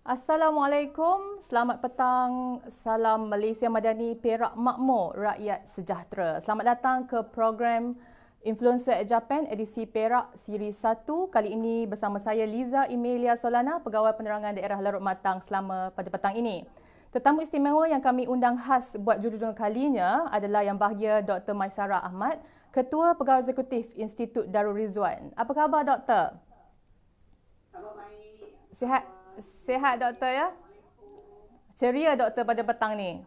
Assalamualaikum, selamat petang, salam Malaysia Madani, Perak Makmur, Rakyat Sejahtera. Selamat datang ke program Influencer at Japan edisi Perak Siri 1. Kali ini bersama saya Liza Emilia Solana, Pegawai Penerangan Daerah Larut Matang selama pada petang ini. Tetamu istimewa yang kami undang khas buat jujur kalinya adalah Yang Bahagia Dr. Maisara Ahmad, Ketua Pegawai Eksekutif Institut Darul Rizwan. Apa khabar, Doktor? Khabar baik. Sihat? Sihat, Doktor, ya? Ceria, Doktor, pada petang ni.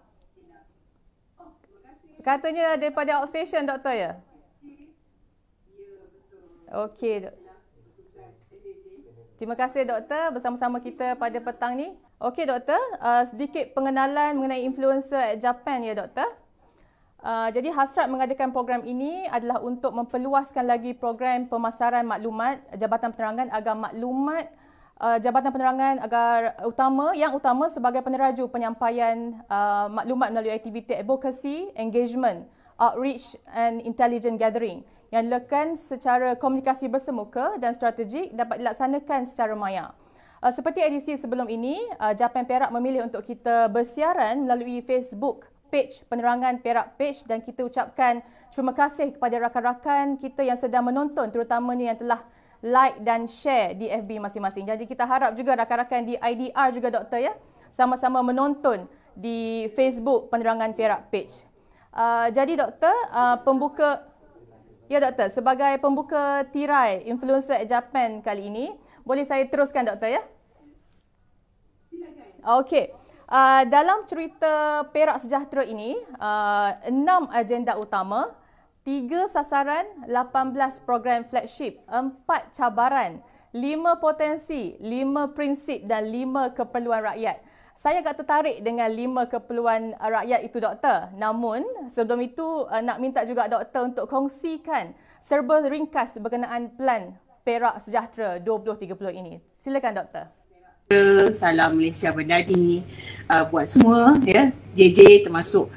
Katanya daripada outstation, Doktor, ya? Okey. Terima kasih, Doktor, bersama-sama kita pada petang ni. Okey, Doktor, sedikit pengenalan mengenai Influencer at Japan, ya, Doktor. Jadi hasrat mengadakan program ini adalah untuk memperluaskan lagi program pemasaran maklumat Jabatan Penerangan agar maklumat Jabatan Penerangan yang utama sebagai peneraju penyampaian maklumat melalui aktiviti advocacy, engagement, outreach and intelligent gathering yang dilakukan secara komunikasi bersemuka dan strategik dapat dilaksanakan secara maya. Seperti edisi sebelum ini, Japan Perak memilih untuk kita bersiaran melalui Facebook page Penerangan Perak Page, dan kita ucapkan terima kasih kepada rakan-rakan kita yang sedang menonton, terutamanya yang telah like dan share di FB masing-masing. Jadi kita harap juga rakan-rakan di IDR juga, Doktor, ya, sama-sama menonton di Facebook Penerangan Perak Page. Jadi, Doktor, Doktor, sebagai pembuka tirai Influencer at Japan kali ini, boleh saya teruskan, Doktor, ya? Okey. Dalam cerita Perak Sejahtera ini, 6 agenda utama, 3 sasaran, 18 program flagship, 4 cabaran, 5 potensi, 5 prinsip dan 5 keperluan rakyat. Saya agak tertarik dengan 5 keperluan rakyat itu, Doktor. Namun, sebelum itu nak minta juga Doktor untuk kongsikan serba ringkas berkenaan plan Perak Sejahtera 2030 ini. Silakan, Doktor. Salam Malaysia Madani buat semua, ya, JJ termasuk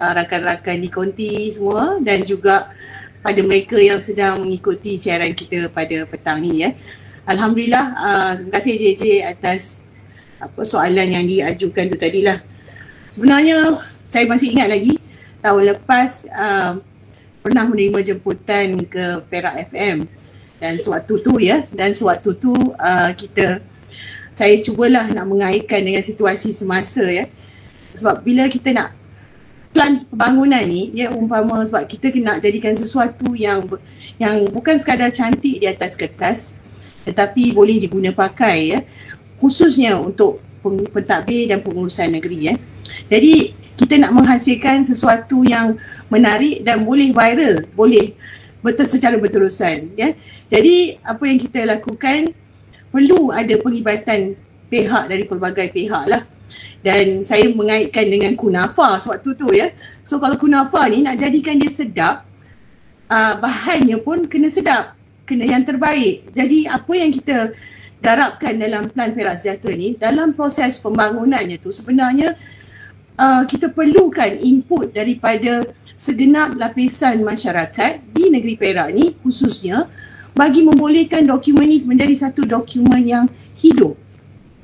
rakan-rakan di konti semua, dan juga pada mereka yang sedang mengikuti siaran kita pada petang ni, ya. Alhamdulillah, terima kasih JJ atas soalan yang diajukan tu tadilah. Sebenarnya saya masih ingat lagi tahun lepas pernah menerima jemputan ke Perak FM, dan sewaktu tu saya cubalah nak mengaitkan dengan situasi semasa, ya. Sebab bila kita nak plan pembangunan ni, ya, umpama sebab kita nak jadikan sesuatu yang bukan sekadar cantik di atas kertas, tetapi boleh diguna pakai, ya, khususnya untuk pentadbir dan pengurusan negeri, ya. Jadi kita nak menghasilkan sesuatu yang menarik dan boleh viral, boleh secara berterusan, ya. Jadi apa yang kita lakukan, perlu ada penglibatan pihak dari pelbagai pihak lah. Dan saya mengaitkan dengan kunafa sewaktu tu, ya. So kalau kunafa ni nak jadikan dia sedap, bahannya pun kena sedap, kena yang terbaik. Jadi apa yang kita garapkan dalam plan Perak Sejahtera ni, dalam proses pembangunannya tu sebenarnya kita perlukan input daripada segenap lapisan masyarakat di negeri Perak ni, khususnya bagi membolehkan dokumen ini menjadi satu dokumen yang hidup.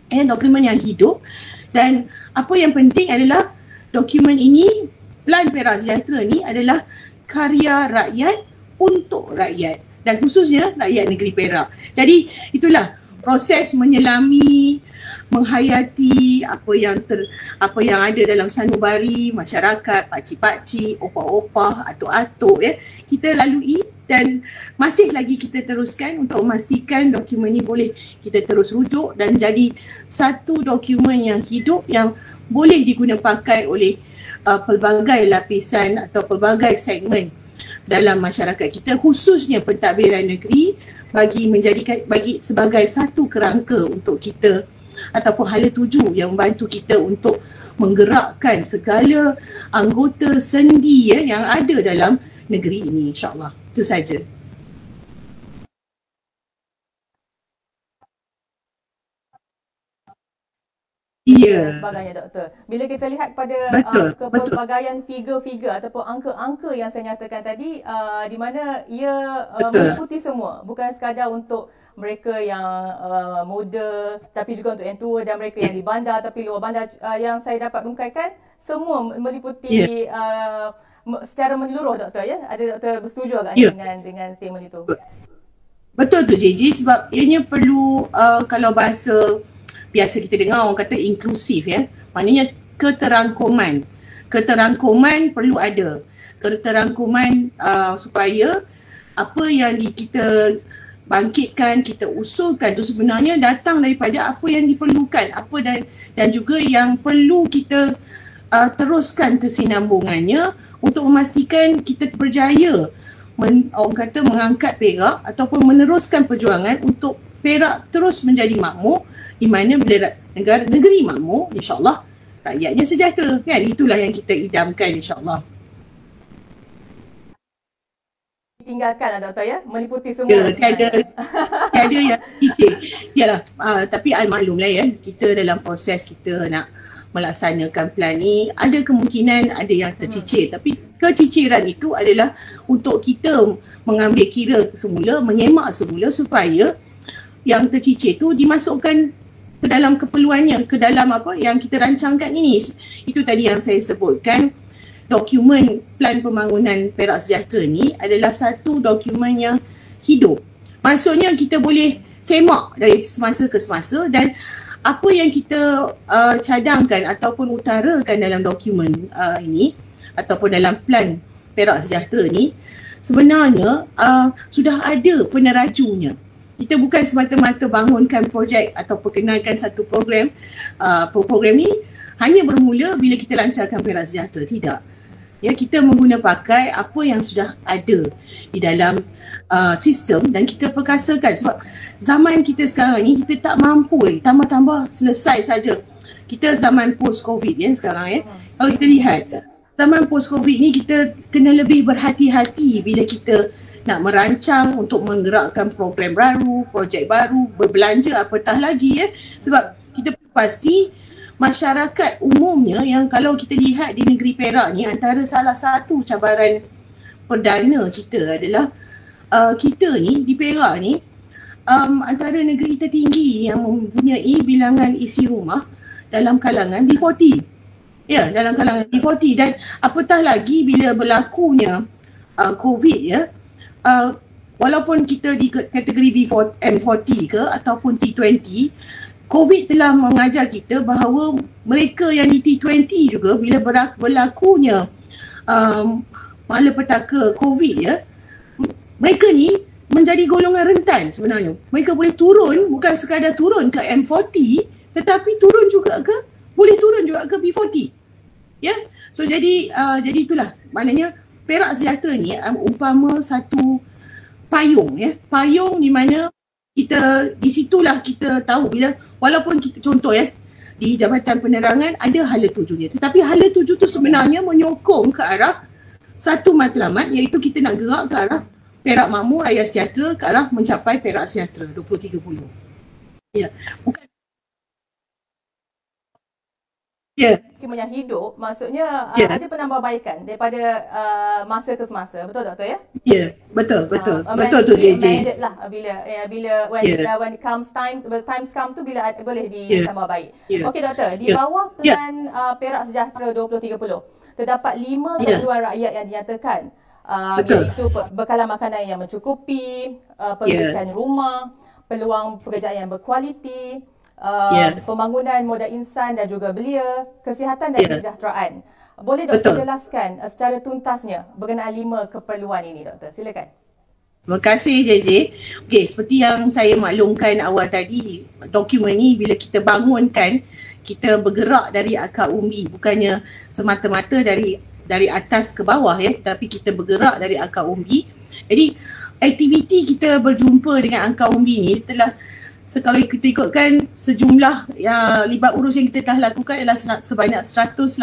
Dokumen yang hidup. Dan apa yang penting adalah dokumen ini, plan Perak Sejahtera ni adalah karya rakyat untuk rakyat, dan khususnya rakyat negeri Perak. Jadi itulah proses menyelami, menghayati apa yang ada dalam sanubari masyarakat, pakcik-pakcik, opah-opah, atuk-atuk, ya, kita lalui, dan masih lagi kita teruskan untuk memastikan dokumen ini boleh kita terus rujuk dan jadi satu dokumen yang hidup yang boleh diguna pakai oleh pelbagai lapisan atau pelbagai segmen dalam masyarakat kita, khususnya pentadbiran negeri, bagi sebagai satu kerangka untuk kita ataupun hala tuju yang membantu kita untuk menggerakkan segala anggota sendi, ya, yang ada dalam negeri ini, insya-Allah. Itu saja. Ya. sebagainya doktor. Bila kita lihat pada Betul. kepelbagaian figure-figure ataupun angka-angka yang saya nyatakan tadi, di mana ia Betul. meliputi semua, bukan sekadar untuk mereka yang muda tapi juga untuk yang tua dan mereka yang di bandar tapi luar bandar, yang saya dapat rungkaikan semua meliputi secara menyeluruh doktor, ya. Ada doktor bersetuju agak dengan statement itu? Betul tu JJ, sebab ianya perlu kalau bahasa biasa kita dengar orang kata inklusif, ya. Maknanya keterangkuman perlu ada. Keterangkuman supaya apa yang kita bangkitkan, kita usulkan tu sebenarnya datang daripada apa yang diperlukan, apa dan juga yang perlu kita teruskan kesinambungannya untuk memastikan kita berjaya orang kata mengangkat Perak ataupun meneruskan perjuangan untuk Perak terus menjadi makmur, di mana bila negeri makmur, insya-Allah rakyatnya sejahtera, kan? Itulah yang kita idamkan, insya-Allah. Tinggalkan lah doktor, ya, meliputi semua. Ya, tiada yang cicir. Yalah, tapi maklumlah, ya, kita dalam proses kita nak melaksanakan plan ni, ada kemungkinan ada yang tercicir, tapi keciciran itu adalah untuk kita mengambil kira semula, menyemak semula supaya yang tercicir tu dimasukkan ke dalam keperluannya, ke dalam apa yang kita rancangkan ini. Itu tadi yang saya sebutkan, dokumen plan pembangunan Perak Sejahtera ni adalah satu dokumen yang hidup. Maksudnya kita boleh semak dari semasa ke semasa, dan apa yang kita cadangkan ataupun utarakan dalam dokumen ini ataupun dalam plan Perak Sejahtera ni sebenarnya sudah ada penerajunya. Kita bukan semata-mata bangunkan projek atau perkenalkan satu program. Program ni hanya bermula bila kita lancarkan Perak Sejahtera, tidak. Ya, kita mengguna pakai apa yang sudah ada di dalam sistem dan kita perkasakan, sebab zaman kita sekarang ni kita tak mampu tambah-tambah selesai saja. Kita zaman post-COVID, ya, sekarang, ya. Kalau kita lihat zaman post-COVID ni kita kena lebih berhati-hati bila kita nak merancang untuk menggerakkan program baru, projek baru, berbelanja apatah lagi, ya. Sebab kita pasti masyarakat umumnya yang kalau kita lihat di negeri Perak ni, antara salah satu cabaran perdana kita adalah kita ni di Perak ni antara negeri tertinggi yang mempunyai bilangan isi rumah dalam kalangan B40. Ya, dalam kalangan B40, dan apatah lagi bila berlakunya COVID, ya. Walaupun kita di kategori M40 ke ataupun T20, COVID telah mengajar kita bahawa mereka yang di T20 juga bila berlakunya malapetaka COVID, ya, mereka ni menjadi golongan rentan sebenarnya. Mereka boleh turun, bukan sekadar turun ke M40, tetapi boleh turun juga ke B40. Ya. So jadi itulah maknanya Perak Sejahtera ni umpama satu payung, ya. Payung di mana kita di situlah kita tahu bila walaupun kita contoh, ya, di Jabatan Penerangan ada hala tujunya, tetapi hala tuju tu sebenarnya menyokong ke arah satu matlamat, iaitu kita nak gerak ke arah Perak Makmur Raya Sejahtera, ke arah mencapai Perak Sejahtera 2030. Ya, bukan. Ya. Dokumen yang hidup, maksudnya ada penambahbaikan daripada masa ke semasa, betul doktor, ya? Ya, betul tu JJ. Lah bila when it comes time, times come tu bila boleh ditambah baik. Okey doktor, di bawah plan Perak Sejahtera 2030 terdapat 5 keperluan rakyat yang dinyatakan, iaitu bekalan makanan yang mencukupi, pendidikan rumah, peluang pekerjaan yang berkualiti, pembangunan modal insan dan juga belia, kesihatan dan kesejahteraan. Boleh doktor jelaskan secara tuntasnya berkenaan 5 keperluan ini, doktor? Silakan. Terima kasih JJ. Okey, seperti yang saya maklumkan awal tadi, dokumen ni bila kita bangunkan, kita bergerak dari akar umbi, bukannya semata-mata dari atas ke bawah, ya, tapi kita bergerak dari akar umbi. Jadi aktiviti kita berjumpa dengan akar umbi ni telah, kalau kita ikutkan sejumlah libat urus yang kita telah lakukan adalah sebanyak 118.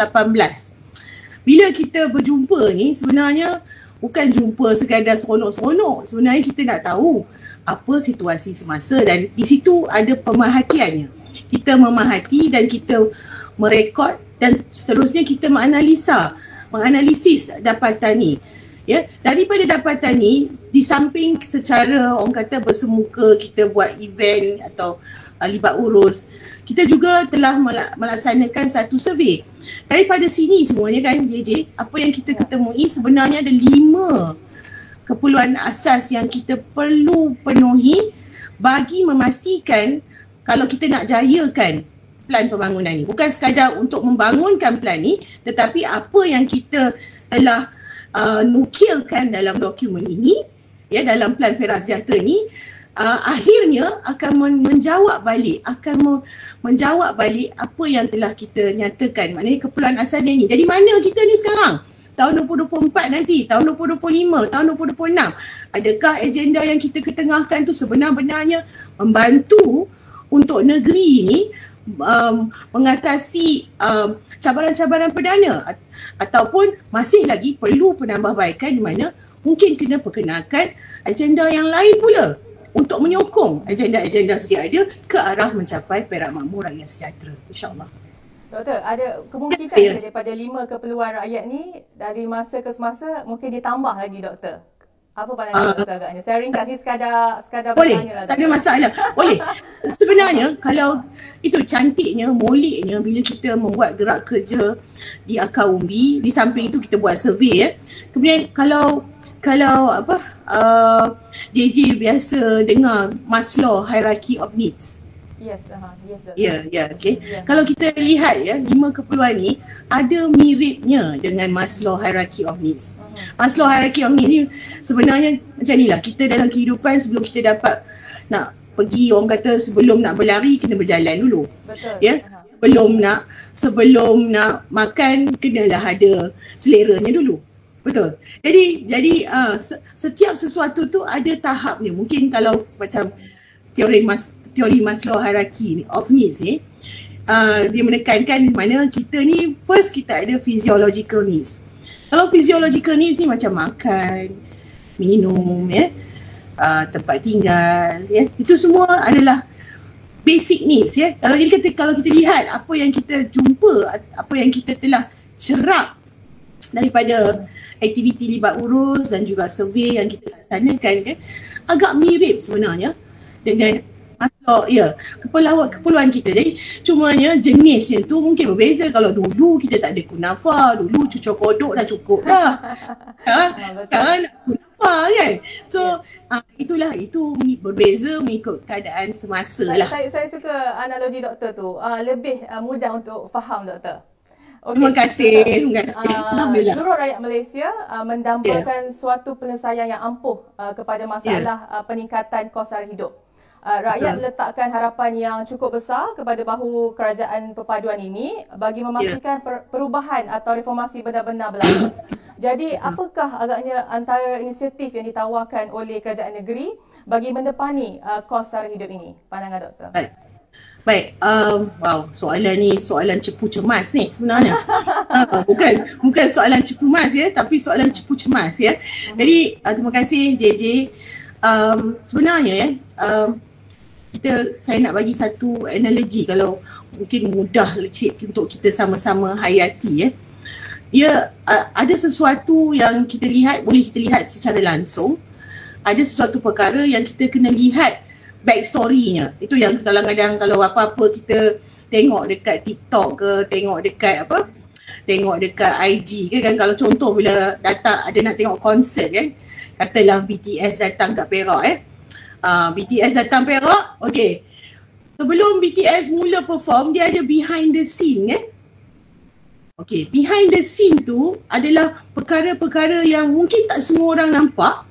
Bila kita berjumpa ni sebenarnya bukan jumpa sekadar seronok-seronok. Sebenarnya kita nak tahu apa situasi semasa dan di situ ada pemerhatiannya. kita memahati dan kita merekod dan seterusnya kita menganalisis dapatan ni. Ya, daripada dapatan ni, di samping secara orang kata bersemuka kita buat event atau libat urus, kita juga telah melaksanakan satu survey. Daripada sini semuanya kan JJ, apa yang kita ketemui sebenarnya ada 5 keperluan asas yang kita perlu penuhi bagi memastikan kalau kita nak jayakan plan pembangunan ni. Bukan sekadar untuk membangunkan plan ni, tetapi apa yang kita telah nukilkan dalam dokumen ini, ya, dalam plan Perak Sejahtera ni, akhirnya akan menjawab balik apa yang telah kita nyatakan. Maknanya keperluan asalnya ni. Jadi mana kita ni sekarang? Tahun 2024 nanti, tahun 2025, tahun 2026. Adakah agenda yang kita ketengahkan tu sebenar-benarnya membantu untuk negeri ni mengatasi cabaran-cabaran perdana, ataupun masih lagi perlu penambahbaikan di mana mungkin kena perkenalkan agenda yang lain pula untuk menyokong agenda-agenda sedia ada ke arah mencapai Perak Makmur Rakyat Sejahtera, insyaAllah. Doktor, ada kemungkinan daripada 5 keperluan rakyat ni dari masa ke semasa mungkin ditambah lagi, Doktor? Apa pandangan Doktor agaknya? Saya ringkas ni sekadar boleh, tak ada masalah. Boleh. Sebenarnya kalau itu cantiknya, moleknya bila kita membuat gerak kerja di Akar Umbi, di samping itu kita buat survey ya. Kemudian kalau JJ biasa dengar Maslow Hierarchy of Needs. Yes, okay. Kalau kita lihat ya, 5 keperluan ni ada miripnya dengan Maslow Hierarchy of Needs. Maslow Hierarchy of Needs ni sebenarnya macam ni lah, kita dalam kehidupan sebelum kita dapat nak pergi, orang kata sebelum nak berlari kena berjalan dulu. Betul. Ya, sebelum nak makan kenalah ada seleranya dulu. Betul. Jadi setiap sesuatu tu ada tahapnya. Mungkin kalau macam teori Maslow Hierarchy of Needs ni, dia menekankan di mana kita ni first kita ada physiological needs. Kalau physiological needs ni macam makan, minum, ya, tempat tinggal, ya, itu semua adalah basic needs, ya. Kalau kita lihat apa yang kita jumpa, apa yang kita telah cerap daripada aktiviti libat urus dan juga survey yang kita laksanakan, kan, agak mirip sebenarnya dengan keperluan kita. Jadi cumanya jenisnya tu mungkin berbeza. Kalau dulu kita tak ada kunafa, dulu cucur kodok dah cukup dah. Sekarang nak kunafa kan. So itu berbeza mengikut keadaan semasa lah. Saya suka analogi doktor tu. Lebih mudah untuk faham, Doktor. Okay. Terima kasih. Alhamdulillah. Seluruh rakyat Malaysia mendambakan suatu penyelesaian yang ampuh kepada masalah peningkatan kos sara hidup. Rakyat letakkan harapan yang cukup besar kepada bahu kerajaan perpaduan ini bagi memastikan perubahan atau reformasi benar-benar berlaku. Jadi apakah agaknya antara inisiatif yang ditawarkan oleh kerajaan negeri bagi mendepani kos sara hidup ini? Pandangan Doktor. Baik, wow, soalan ni soalan cepu cemas ni sebenarnya. Bukan soalan cepu mas ya, tapi soalan cepu cemas ya. Jadi terima kasih JJ. Sebenarnya ya, saya nak bagi satu analogi kalau mungkin mudah untuk kita sama-sama hayati ya. Ya, ada sesuatu yang kita lihat, boleh kita lihat secara langsung. Ada sesuatu perkara yang kita kena lihat backstory-nya. Itu yang kadang-kadang kalau apa-apa kita tengok dekat TikTok ke, tengok dekat IG ke kan, kalau contoh bila datang ada nak tengok konsert kan, katalah BTS datang kat Perak BTS datang Perak, okey. Sebelum BTS mula perform, dia ada behind the scene kan. Okey, behind the scene tu adalah perkara-perkara yang mungkin tak semua orang nampak,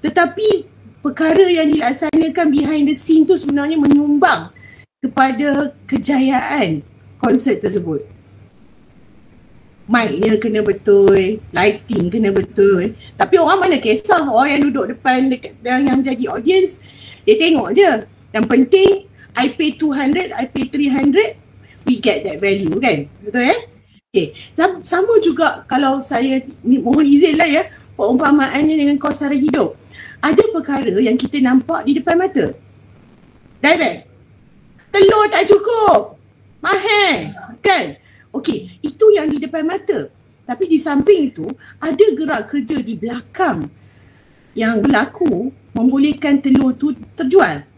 tetapi perkara yang dilaksanakan behind the scene tu sebenarnya menyumbang kepada kejayaan konsert tersebut. Mic-nya kena betul, lighting kena betul. Tapi orang mana kisah, orang yang duduk depan yang jadi audience, dia tengok je. Yang penting I pay 200, I pay 300, we get that value kan. Betul ya? Okay. Sama juga kalau saya mohon izin lah ya, perumpamaannya dengan kos sara hidup. Ada perkara yang kita nampak di depan mata. Direct. telur tak cukup. Mahal, kan? Okey, itu yang di depan mata. Tapi di samping itu, ada gerak kerja di belakang yang berlaku membolehkan telur tu terjual.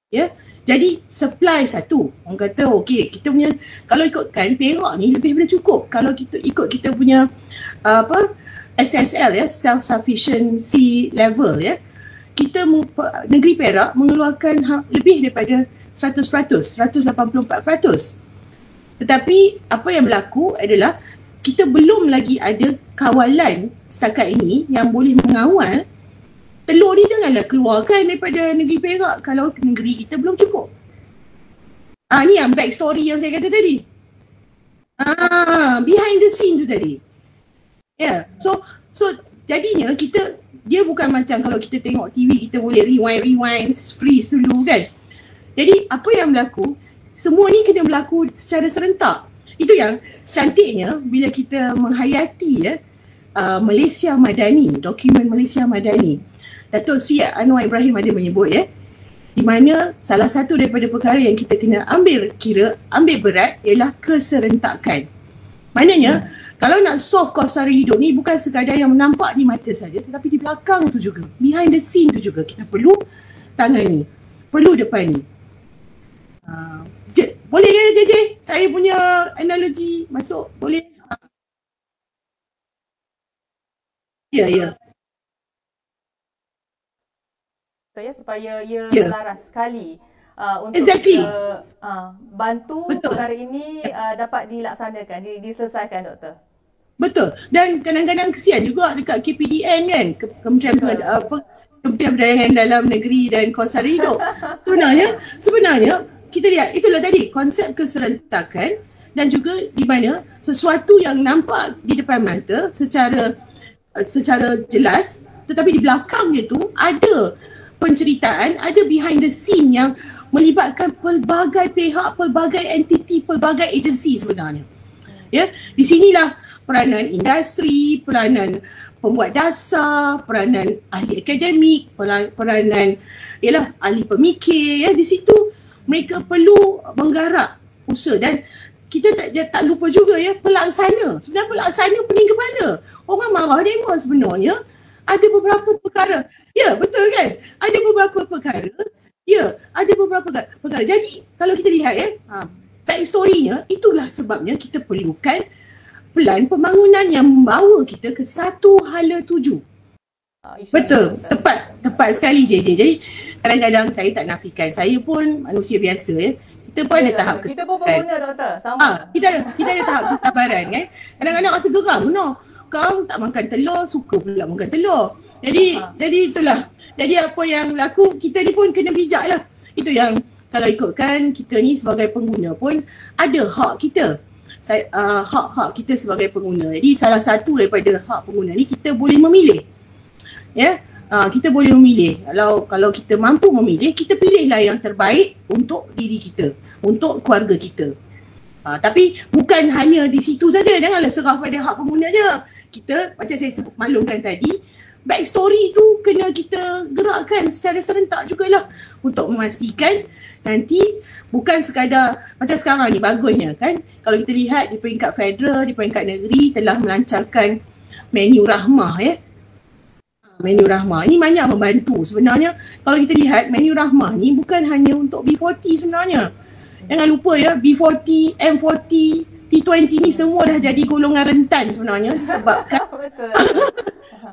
Ya, jadi supply satu. Orang kata okey, kita punya kalau ikutkan Perak ni lebih daripada cukup. Kalau kita ikut kita punya SSL ya, self sufficiency level ya. Kita negeri Perak mengeluarkan lebih daripada 100%, 184%. Tetapi apa yang berlaku adalah kita belum lagi ada kawalan setakat ini yang boleh mengawal telur ni janganlah keluarkan daripada negeri Perak kalau negeri kita belum cukup. Ni yang back story yang saya kata tadi. Behind the scene tu tadi. So jadinya dia bukan macam kalau kita tengok TV kita boleh rewind, freeze dulu kan. Jadi apa yang berlaku, semua ni kena berlaku secara serentak. Itu yang cantiknya bila kita menghayati Malaysia Madani, dokumen Malaysia Madani. Datuk Seri Anwar Ibrahim ada menyebut di mana salah satu daripada perkara yang kita kena ambil berat ialah keserentakan. Maknanya kalau nak solve kos sara hidup ni bukan sekadar yang nampak di mata saja, tetapi di belakang tu juga, behind the scene tu juga kita perlu tangani, perlu depani. Boleh ke JJ? Saya punya analogi masuk? Boleh? Ya. Supaya ia selaras sekali untuk kita bantu perkara ini dapat dilaksanakan, diselesaikan, Doktor. Betul. Dan kadang-kadang kesian juga dekat KPDN kan, Kementerian Perdagangan Dalam Negeri dan Kos Sara Hidup. Sebenarnya kita lihat itulah tadi konsep keserentakan dan juga di mana sesuatu yang nampak di depan mata secara jelas, tetapi di belakang dia tu ada penceritaan, ada behind the scene yang melibatkan pelbagai pihak, pelbagai entiti, pelbagai agensi sebenarnya. Ya, di sinilah peranan industri, peranan pembuat dasar, peranan ahli akademik, peranan ialah ahli pemikir. Di situ mereka perlu menggarap usaha dan kita tak lupa juga pelaksana. Sebenarnya pelaksana pening kepala. Orang marah demo sebenarnya ada beberapa perkara. Ya, betul kan? Ada beberapa perkara. Jadi kalau kita lihat back story-nya, itulah sebabnya kita perlukan pelan pembangunan yang membawa kita ke satu hala tuju. Betul, tepat sekali JJ. Jadi kadang-kadang saya tak nafikan, saya pun manusia biasa kita pun ada tahap kesabaran. Kita pun pengguna, Doktor, sama. Kita ada tahap kesabaran kan. Kadang-kadang rasa geram, kau tak makan telur, suka pula makan telur. Jadi itulah. Jadi apa yang berlaku, kita ni pun kena bijak lah. Itu yang kalau ikutkan kita ni sebagai pengguna pun ada hak kita. Hak-hak kita sebagai pengguna. Jadi salah satu daripada hak pengguna ni kita boleh memilih. Kita boleh memilih. Kalau kita mampu memilih, kita pilihlah yang terbaik untuk diri kita, untuk keluarga kita. Tapi bukan hanya di situ saja. Janganlah serah pada hak pengguna je. Kita macam saya maklumkan tadi, back story tu kena kita gerakkan secara serentak jugalah untuk memastikan nanti bukan sekadar macam sekarang ni bagusnya kan. Kalau kita lihat di peringkat federal, di peringkat negeri telah melancarkan menu rahmah menu rahmah. Ini banyak membantu sebenarnya. Kalau kita lihat menu rahmah ni bukan hanya untuk B40 sebenarnya. Jangan lupa B40, M40, T20 ni semua dah jadi golongan rentan sebenarnya disebabkan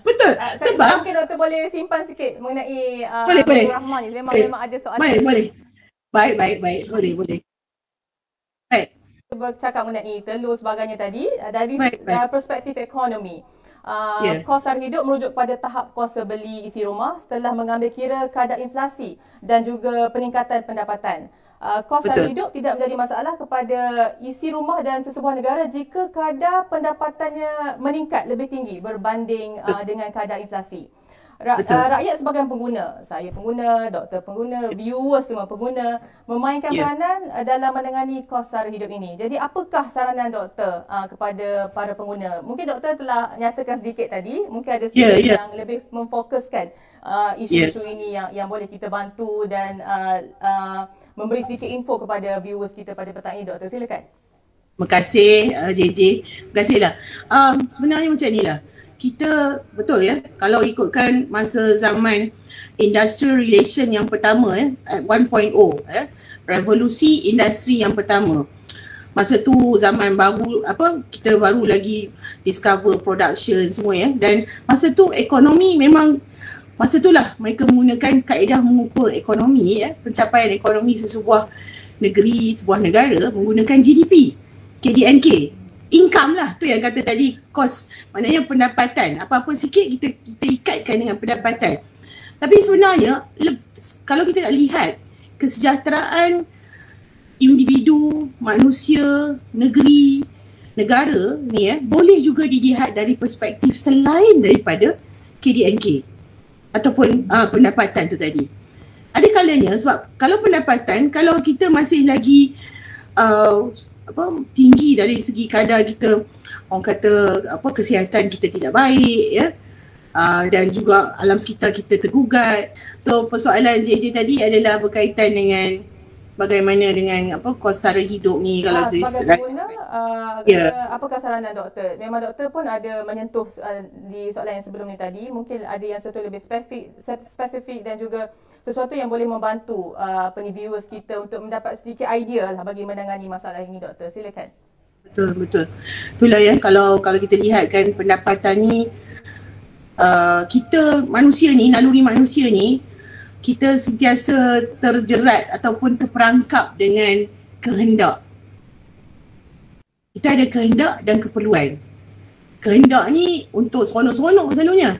Betul. Sebab mungkin Doktor boleh simpan sikit mengenai boleh. Rahman ni. Memang ada soalan. Boleh. Baik. Boleh. Baik. Kita bercakap mengenai telur sebagainya tadi dari perspektif ekonomi. Kos sara hidup merujuk pada tahap kuasa beli isi rumah setelah mengambil kira kadar inflasi dan juga peningkatan pendapatan. Kos sara hidup tidak menjadi masalah kepada isi rumah dan sesebuah negara jika kadar pendapatannya meningkat lebih tinggi berbanding dengan kadar inflasi. Betul. Rakyat sebagai pengguna, saya pengguna, doktor pengguna, viewers semua pengguna, memainkan Ya. peranan dalam menangani kos sara hidup ini. Jadi apakah saranan doktor kepada para pengguna? Mungkin doktor telah nyatakan sedikit tadi, mungkin ada Ya, sedikit ya, yang lebih memfokuskan ya. isu-isu ini yang boleh kita bantu dan memberi sedikit info kepada viewers kita pada petang ini, doktor. Silakan. Terima kasih JJ. Terima kasihlah. Sebenarnya macam ni lah. Kita betul ya, kalau ikutkan masa zaman industrial relation yang pertama 1.0 revolusi industri yang pertama. Masa tu zaman baru kita baru lagi discover production semua ya, dan masa tu ekonomi memang masa itulah mereka menggunakan kaedah mengukur ekonomi pencapaian ekonomi sesebuah negeri, sebuah negara menggunakan GDP, KDNK. Income lah, tu yang kata tadi, kos, maknanya pendapatan. Apa-apa sikit kita ikatkan dengan pendapatan. Tapi sebenarnya kalau kita nak lihat kesejahteraan individu, manusia, negeri, negara ni boleh juga dilihat dari perspektif selain daripada KDNK ataupun pendapatan tu tadi. Ada kalanya sebab kalau pendapatan, kalau kita masih lagi tinggi dari segi kadar kita, orang kata kesihatan kita tidak baik ya, dan juga alam sekitar kita tergugat. So persoalan JJ tadi adalah berkaitan dengan bagaimana dengan kos sara hidup ni kalau sebagai pengguna, apakah saranan doktor? Memang doktor pun ada menyentuh di soalan yang sebelum ni tadi. Mungkin ada yang sesuatu lebih spesifik dan juga sesuatu yang boleh membantu viewers kita untuk mendapat sedikit idea lah bagi menangani masalah ini, doktor. Silakan. Betul. Itulah ya, kalau kita lihat kan pendapatan ni, kita manusia ni, naluri manusia ni, kita sentiasa terjerat ataupun terperangkap dengan kehendak. Kita ada kehendak dan keperluan. Kehendak ni untuk seronok-seronok selalunya.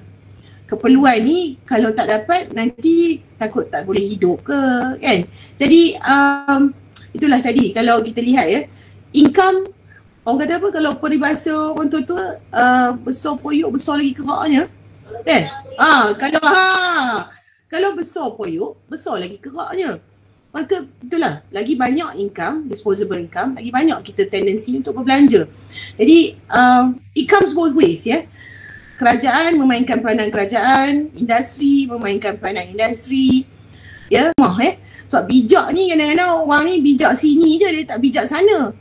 Keperluan ni kalau tak dapat nanti takut tak boleh hidup ke kan. Jadi itulah tadi kalau kita lihat ya, income, orang kata apa, kalau peribahasa orang tua-tua, besar poyuk besar lagi keraknya kalau besar poyuk besar lagi keraknya. Maka itulah, lagi banyak income, disposable income, lagi banyak kita tendensi untuk berbelanja. Jadi it comes both ways ya. Kerajaan memainkan peranan kerajaan, industri memainkan peranan industri. Ya, sebab bijak ni kadang-kadang orang ni bijak sini je, dia tak bijak sana.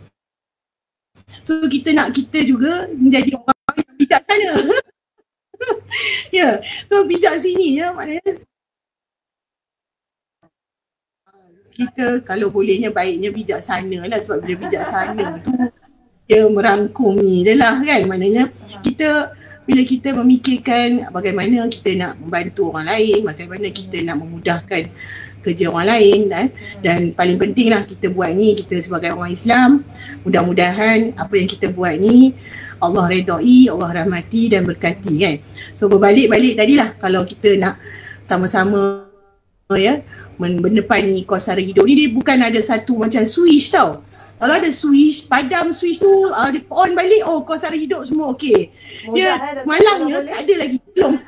So kita juga menjadi orang yang bijak sana. Ya, so bijak sini je maknanya kita kalau bolehnya baiknya bijak sana lah, sebab bila bijak sana tu dia merangkumi je lah kan. Maknanya bila kita memikirkan bagaimana kita nak membantu orang lain, bagaimana kita nak memudahkan kerja orang lain dan paling penting lah kita buat ni, kita sebagai orang Islam, mudah-mudahan apa yang kita buat ni Allah redai, Allah rahmati dan berkati kan. So berbalik-balik tadilah, kalau kita nak sama-sama ya menepani kos sara hidup ni, dia bukan ada satu macam switch tau. Kalau ada switch, padam switch tu, dia on balik, kos sara hidup semua okey. Dia malangnya tak ada lagi, belum.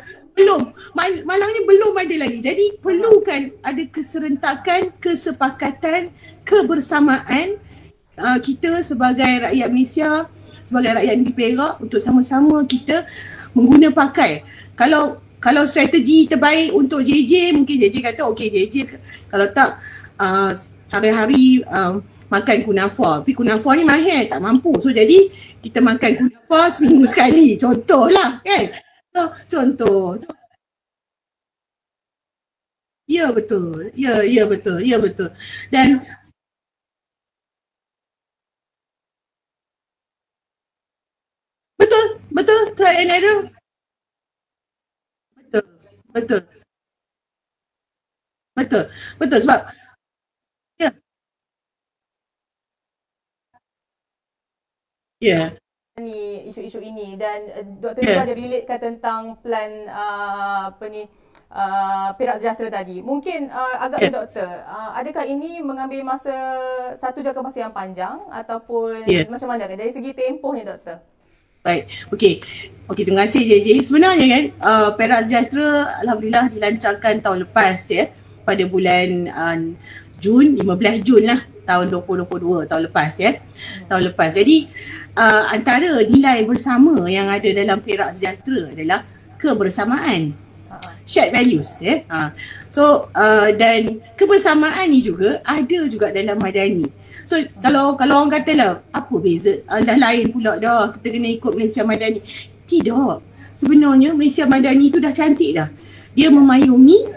Malangnya belum ada lagi. Jadi perlukan ada keserentakan, kesepakatan, kebersamaan kita sebagai rakyat Malaysia, sebagai rakyat di Perak, untuk sama-sama kita mengguna pakai. Kalau strategi terbaik untuk JJ, mungkin JJ kata okey, JJ kalau tak hari-hari makan kunafa. Tapi kunafa ni mahal, tak mampu. So jadi kita makan kunafa seminggu sekali. Contohlah kan. So, contoh. Ya betul. Ya betul. Dan betul try and error. Betul sebab ya ni isu-isu ini dan doktor juga ada relatekan tentang plan Perak Sejahtera tadi. Mungkin agak doktor, adakah ini mengambil satu jangka masa yang panjang ataupun macam mana dari segi tempohnya, doktor? Baik. Okey. Okey, terima kasih JJ. Sebenarnya kan Perak Sejahtera alhamdulillah dilancarkan tahun lepas ya, pada bulan Jun, 15 Jun lah tahun 2022, tahun lepas ya. Tahun lepas. Jadi antara nilai bersama yang ada dalam Perak Sejahtera adalah kebersamaan. Shared values ya. So dan kebersamaan ni juga ada juga dalam Madani. So kalau orang katalah apa beza, dah lain pula dah kita kena ikut Malaysia Madani. Tidak. Sebenarnya Malaysia Madani tu dah cantik dah. Dia memayungi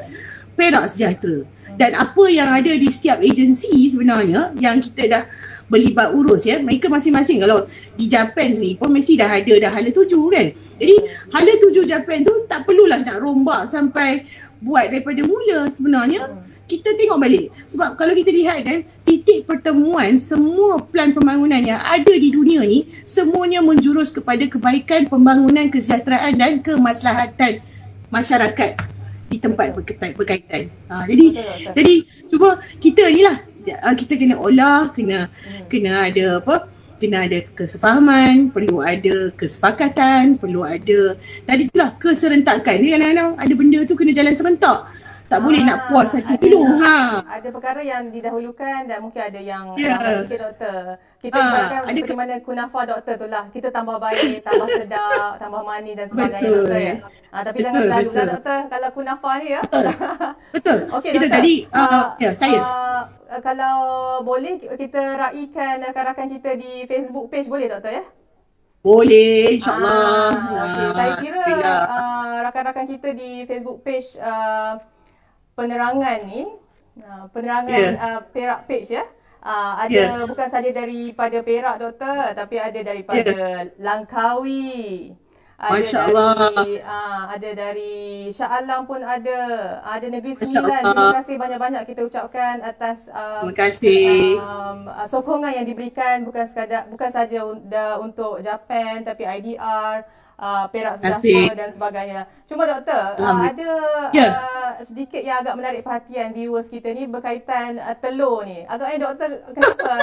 Perak Sejahtera. Dan apa yang ada di setiap agensi sebenarnya yang kita dah berlibat urus ya, mereka masing-masing. Kalau di Japan sini pun mesti dah ada dah hala 7 kan. Jadi hala 7 Japan tu tak perlulah nak rombak sampai buat daripada mula sebenarnya. Kita tengok balik. Sebab kalau kita lihat kan, titik pertemuan semua plan pembangunan yang ada di dunia ni semuanya menjurus kepada kebaikan, pembangunan, kesejahteraan dan kemaslahatan masyarakat di tempat berkaitan. Jadi cuba kita ni lah, kita kena olah, kena ada apa? Kena ada kesefahaman, perlu ada kesepakatan, perlu ada tadi itulah keserentakan. Dia kadang-kadang ada benda tu kena jalan serentak. Tak boleh nak puas satu dulu. Ada perkara yang didahulukan dan mungkin ada yang lambat sikit doktor. Kita bayangkan seperti mana kunafa doktor tu lah. Kita tambah baik, tambah sedap, tambah manis dan sebagainya doktor ya. Tapi jangan selalu lah doktor kalau kunafa ni ya. Betul. Okey kita doktor. tadi saya kalau boleh kita raikan rakan-rakan kita di Facebook page boleh doktor ya? Boleh, insyaAllah. Okay. Saya kira rakan-rakan kita di Facebook page penerangan ni, penerangan Perak page ya. Ada bukan saja daripada Perak doktor, tapi ada daripada Langkawi. Ada dari Shah Alam pun ada Negeri Sembilan. Terima kasih banyak-banyak kita ucapkan atas terima kasih sokongan yang diberikan bukan saja untuk Japan tapi IDR, Perak Sejahtera dan sebagainya. Cuma doktor, ada sedikit yang agak menarik perhatian viewers kita ni berkaitan telur ni. Agaknya doktor kenapa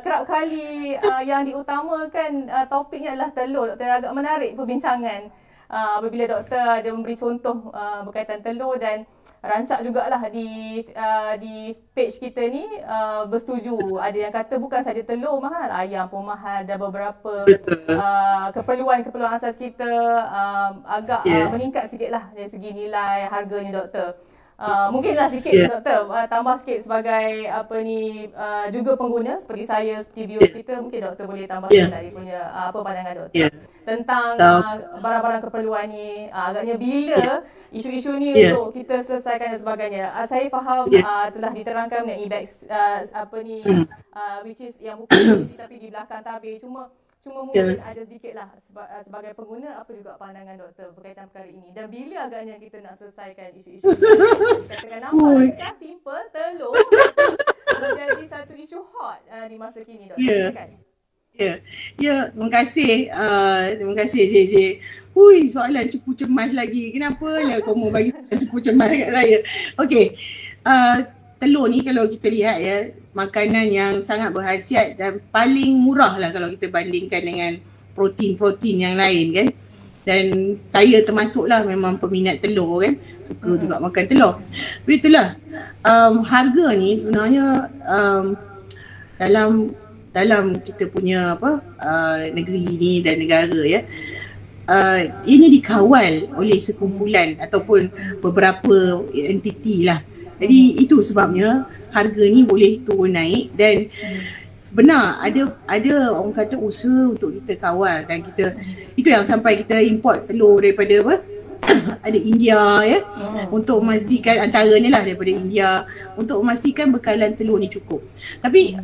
kerap kali yang diutamakan topiknya adalah telur. Doktor, agak menarik perbincangan apabila doktor ada memberi contoh berkaitan telur dan rancak jugalah di page kita ni bersetuju. Ada yang kata bukan saja telur mahal, ayam pun mahal, dan beberapa keperluan asas kita agak meningkat sikitlah dari segi nilai harganya doktor. Mungkinlah sikit doktor tambah sikit sebagai juga pengguna seperti saya, seperti viewers kita, mungkin doktor boleh tambahkan dari punya apa pandangan doktor tentang barang-barang keperluan ni. Agaknya bila isu-isu ni untuk kita selesaikan dan sebagainya. Saya faham telah diterangkan mengenai which is yang bukan tapi di belakang tabir. Cuma mungkin ada sedikitlah sebagai pengguna apa juga pandangan doktor berkaitan perkara ini. Dan bila agaknya kita nak selesaikan isu-isu ini. Kita tengah nampak kan simple telur menjadi satu isu hot di masa kini doktor. Terima kasih. Terima kasih JJ. Hui, soalan cupu cemas lagi. Kenapa lah kau mau bagi soalan cupu cemas kat saya? Okey. Telur ni kalau kita lihat ya, makanan yang sangat berkhasiat dan paling murah lah kalau kita bandingkan dengan protein-protein yang lain kan. Dan saya termasuklah memang peminat telur kan, suka juga makan telur. Tapi itulah harga ni sebenarnya dalam kita punya negeri ni dan negara ya, ianya dikawal oleh sekumpulan ataupun beberapa entiti lah. Jadi itu sebabnya harga ni boleh turun naik dan benar ada orang kata usaha untuk kita kawal dan kita itu yang sampai kita import telur daripada ada India ya, untuk memastikan antaranya lah daripada India untuk memastikan bekalan telur ni cukup. Tapi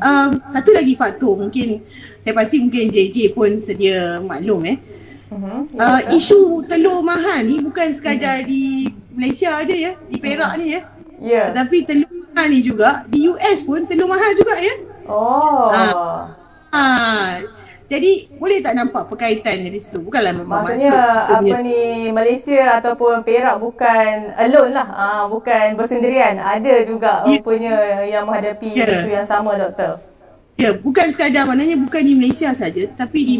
satu lagi faktor mungkin saya pasti mungkin JJ pun sedia maklum isu telur mahal ni bukan sekadar di Malaysia aja ya, di Perak ni ya. Tetapi telur mahal ni juga di US pun telur mahal juga ya. Jadi boleh tak nampak perkaitan dari situ? Bukanlah maksudnya Malaysia ataupun Perak bukan alone lah, bukan bersendirian. Ada juga rupanya yang menghadapi isu yang sama doktor. Bukan sekadar maknanya bukan di Malaysia saja tetapi di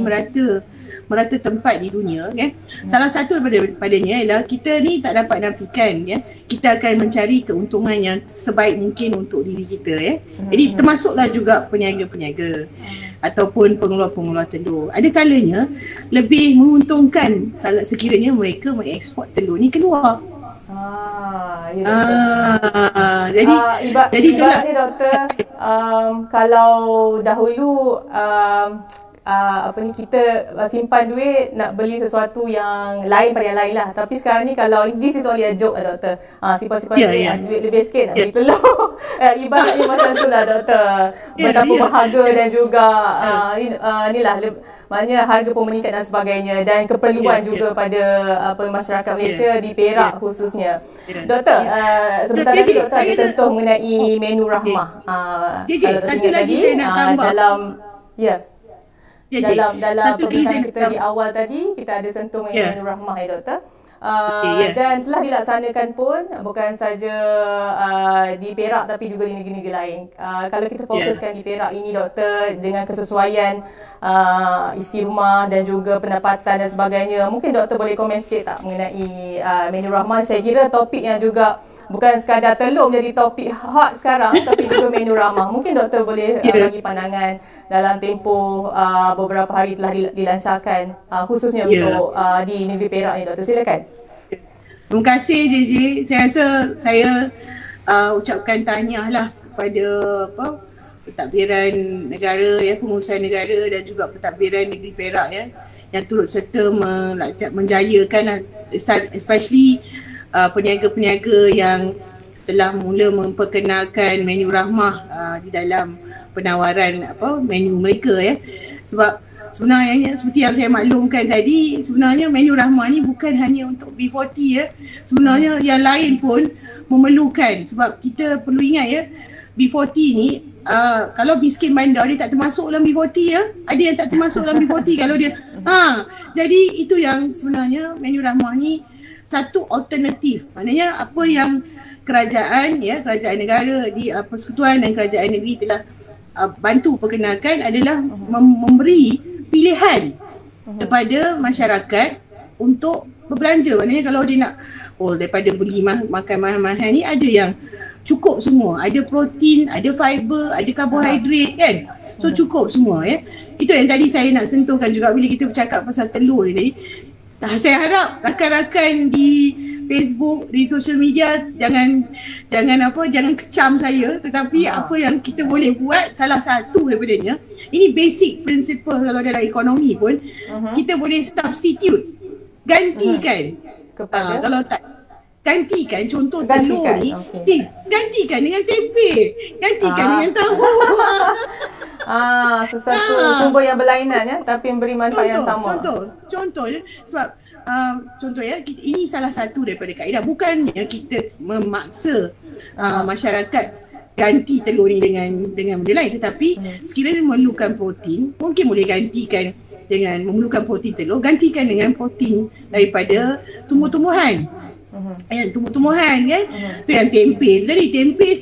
merata tempat di dunia kan. Salah satu daripadanya ialah kita ni tak dapat nafikan ya. Kita akan mencari keuntungan yang sebaik mungkin untuk diri kita ya. Jadi termasuklah juga peniaga-peniaga ataupun pengeluar-pengeluar telur. Ada kalanya lebih menguntungkan kalau sekiranya mereka mengeksport telur ni keluar. Jadi ibaratnya doktor, kalau dahulu kita simpan duit nak beli sesuatu yang lain pada yang lain lah. Tapi sekarang ni kalau this is only a joke lah doktor. Simpan duit lebih sikit nak beli telur. Ibaratnya macam tu lah doktor. Betapa berharga dan juga inilah maknanya harga pun meningkat dan sebagainya, dan keperluan juga pada masyarakat Malaysia di Perak khususnya. Doktor, sebentar lagi doktor ada sentuh mengenai menu rahmah. Kalau satu lagi saya nak tambah dalam perbincangan kita di awal tadi, kita ada sentuh mengenai menu rahmah ya doktor. Dan telah dilaksanakan pun bukan saja di Perak tapi juga di negeri-negeri lain. Kalau kita fokuskan di Perak ini doktor, dengan kesesuaian isi rumah dan juga pendapatan dan sebagainya, mungkin doktor boleh komen sikit tak mengenai menu rahmah? Saya kira topik yang juga bukan sekadar telur menjadi topik hot sekarang, tapi juga menu ramah. Mungkin doktor boleh bagi pandangan dalam tempoh beberapa hari telah dilancarkan, khususnya untuk di negeri Perak ni doktor. Silakan. Terima kasih JJ. Saya rasa saya ucapkan tahniahlah kepada pentadbiran negara ya, pengurusan negara dan juga pentadbiran negeri Perak ya, yang turut serta menjayakan especially peniaga-peniaga yang telah mula memperkenalkan menu rahmah di dalam penawaran menu mereka ya. Sebab sebenarnya seperti yang saya maklumkan tadi, sebenarnya menu rahmah ni bukan hanya untuk B40 ya. Sebenarnya yang lain pun memerlukan, sebab kita perlu ingat ya, B40 ni kalau miskin bandar dia tak termasuk dalam B40 ya. Ada yang tak termasuk dalam B40 kalau dia jadi itu yang sebenarnya menu rahmah ni satu alternatif. Maknanya apa yang kerajaan negara di Persekutuan dan kerajaan negeri telah bantu perkenalkan adalah memberi pilihan kepada masyarakat untuk berbelanja. Maknanya kalau dia nak daripada beli makan mahal-mahal ni, ada yang cukup semua. Ada protein, ada fiber, ada karbohidrat kan. So cukup semua ya. Itu yang tadi saya nak sentuhkan juga bila kita bercakap pasal telur ni tadi. Saya harap rakan-rakan di Facebook, di social media jangan kecam saya, tetapi apa yang kita boleh buat, salah satu daripadanya, ini basic principle kalau dalam ekonomi pun, kita boleh substitute, gantikan kepada kalau tak gantikan, contoh telur ni, gantikan dengan tempe, gantikan dengan tahu. Sesuatu sumber yang berlainan ya, tapi memberi manfaat yang sama. Contoh sebab contoh ya, ini salah satu daripada kaedah. Bukannya kita memaksa masyarakat ganti telur ni dengan benda lain, tetapi sekiranya memerlukan protein, mungkin boleh gantikan dengan memerlukan protein telur, gantikan dengan protein daripada tumbuh-tumbuhan. Tumbuh-tumbuhan kan. Tu yang tempe. Jadi tempe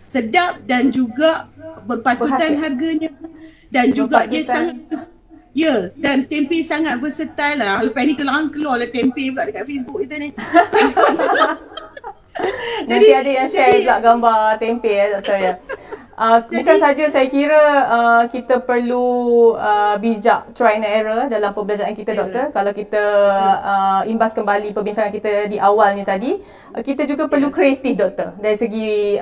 sedap dan juga berpatutan harganya, dan juga dia sangat dan tempe sangat versatile lah. Lepas ni keluar lah tempe pula dekat Facebook kita ni. Nanti ada yang share pula gambar tempe ya doktor ya. Bukan saja saya kira kita perlu bijak try and error dalam pembelajaran kita doktor. Kalau kita imbas kembali perbincangan kita di awalnya tadi, kita juga perlu kreatif doktor. Dari segi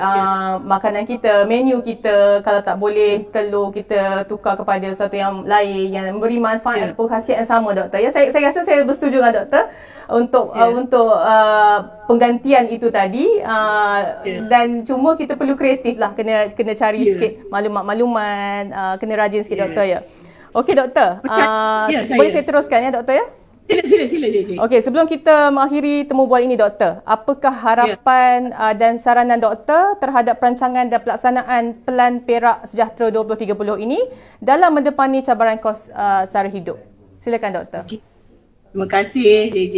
makanan kita, menu kita, kalau tak boleh telur kita tukar kepada sesuatu yang lain yang memberi manfaat ataupun khasiat yang sama doktor. Ya, saya rasa saya bersetuju dengan doktor untuk penggantian itu tadi, dan cuma kita perlu kreatif lah, kena cari sikit maklumat-makluman, kena rajin sikit doktor ya. Okey doktor, boleh saya teruskan ya doktor ya? Sila JJ. Okey, sebelum kita mengakhiri temu bual ini doktor, apakah harapan dan saranan doktor terhadap perancangan dan pelaksanaan Pelan Perak Sejahtera 2030 ini dalam mendepani cabaran kos sara hidup? Silakan doktor. Terima kasih JJ.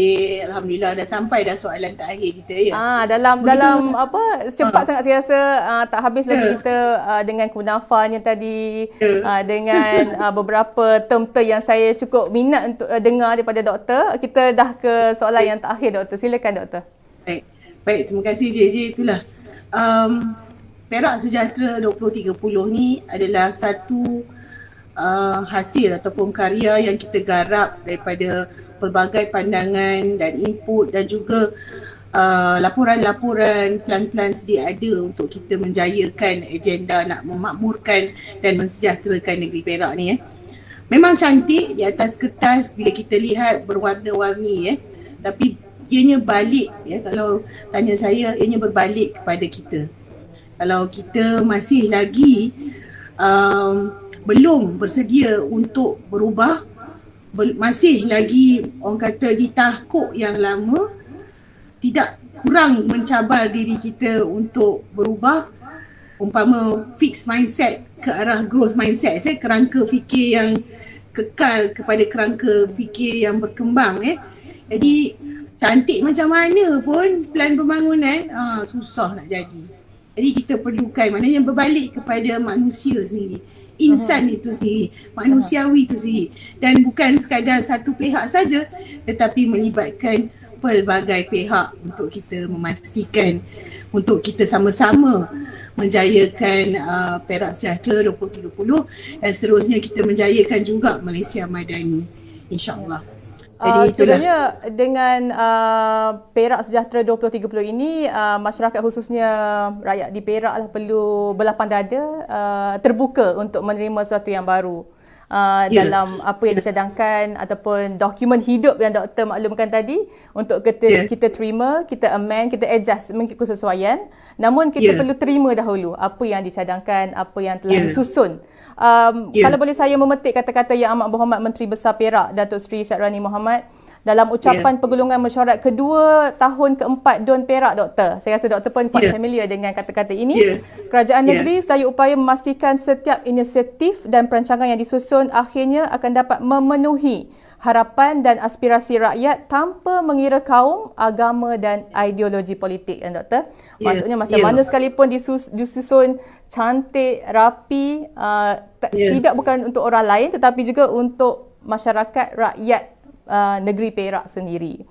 Alhamdulillah dah sampai dah soalan terakhir kita ya. Dalam apa cepat sangat saya rasa, tak habis lagi kita dengan kunafanya tadi, dengan beberapa term-term yang saya cukup minat untuk dengar daripada doktor. Kita dah ke soalan yang terakhir doktor. Silakan doktor. Baik, terima kasih JJ. Itulah Perak Sejahtera 2030 ni adalah satu hasil ataupun karya yang kita garap daripada pelbagai pandangan dan input dan juga laporan-laporan plan-plan sedia ada untuk kita menjayakan agenda nak memakmurkan dan mensejahterakan negeri Perak ni. Memang cantik di atas kertas bila kita lihat berwarna-warni tapi ianya balik kalau tanya saya, ianya berbalik kepada kita. Kalau kita masih lagi belum bersedia untuk berubah, masih lagi orang kata di tahkuk yang lama, tidak kurang mencabar diri kita untuk berubah, umpama fixed mindset ke arah growth mindset, kerangka fikir yang kekal kepada kerangka fikir yang berkembang. Jadi cantik macam mana pun plan pembangunan susah nak jadi. Jadi kita perlukan, maknanya berbalik kepada manusia sendiri, insan itu sendiri, manusiawi itu sendiri, dan bukan sekadar satu pihak saja tetapi melibatkan pelbagai pihak untuk kita memastikan, untuk kita sama-sama menjayakan Perak Sejahtera 2030 dan seterusnya kita menjayakan juga Malaysia Madani, insya-Allah. Sebenarnya dengan Perak Sejahtera 2030 ini, masyarakat khususnya rakyat di Perak lah perlu berlapang dada, terbuka untuk menerima sesuatu yang baru dalam apa yang dicadangkan ataupun dokumen hidup yang doktor maklumkan tadi, untuk kita terima, kita amend, kita adjust mengikut kesesuaian. Namun kita perlu terima dahulu apa yang dicadangkan, apa yang telah disusun. Kalau boleh saya memetik kata-kata Yang Amat Berhormat Menteri Besar Perak Datuk Seri Syahrani Mohamad dalam ucapan pergulungan mesyuarat kedua tahun keempat DUN Perak, doktor. Saya rasa doktor pun quite familiar dengan kata-kata ini. Kerajaan negeri sedaya upaya memastikan setiap inisiatif dan perancangan yang disusun akhirnya akan dapat memenuhi harapan dan aspirasi rakyat tanpa mengira kaum, agama dan ideologi politik, kan doktor? Maksudnya macam mana sekalipun disusun cantik, rapi, tidak bukan untuk orang lain tetapi juga untuk masyarakat rakyat negeri Perak sendiri.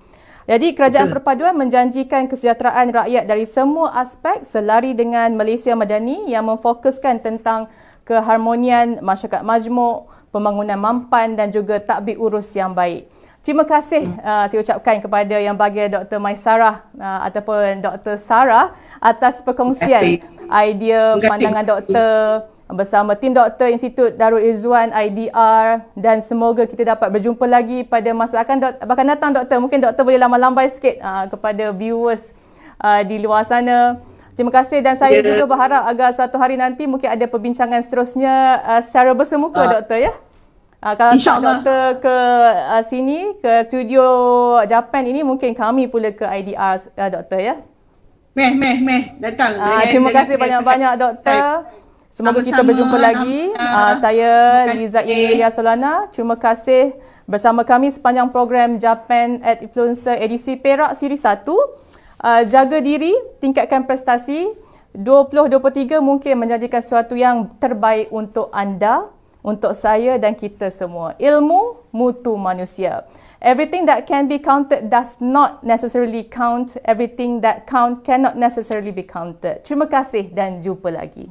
Jadi kerajaan perpaduan menjanjikan kesejahteraan rakyat dari semua aspek selari dengan Malaysia Madani yang memfokuskan tentang keharmonian masyarakat majmuk, pembangunan mampan dan juga tadbir urus yang baik. Terima kasih saya ucapkan kepada Yang Bahagia Dr. Maisarah ataupun Dr. Sarah atas perkongsian idea pandangan doktor bersama tim doktor Institut Darul Izzuan IDR, dan semoga kita dapat berjumpa lagi pada masa akan datang doktor. Mungkin doktor boleh lambai-lambai sikit kepada viewers di luar sana. Terima kasih, dan saya juga berharap agar satu hari nanti mungkin ada perbincangan seterusnya secara bersemuka doktor ya. Kalau doktor ke sini, ke studio Japan ini, mungkin kami pula ke IDR doktor ya. Meh datang. Terima kasih banyak-banyak doktor. Semoga kita berjumpa lagi. Saya Liza Ilia Solana. Terima kasih bersama kami sepanjang program Japan at Influencer edisi Perak Siri 1. Jaga diri, tingkatkan prestasi. 2023 mungkin menjadikan sesuatu yang terbaik untuk anda, untuk saya dan kita semua. Ilmu, mutu manusia. Everything that can be counted does not necessarily count. Everything that count cannot necessarily be counted. Terima kasih dan jumpa lagi.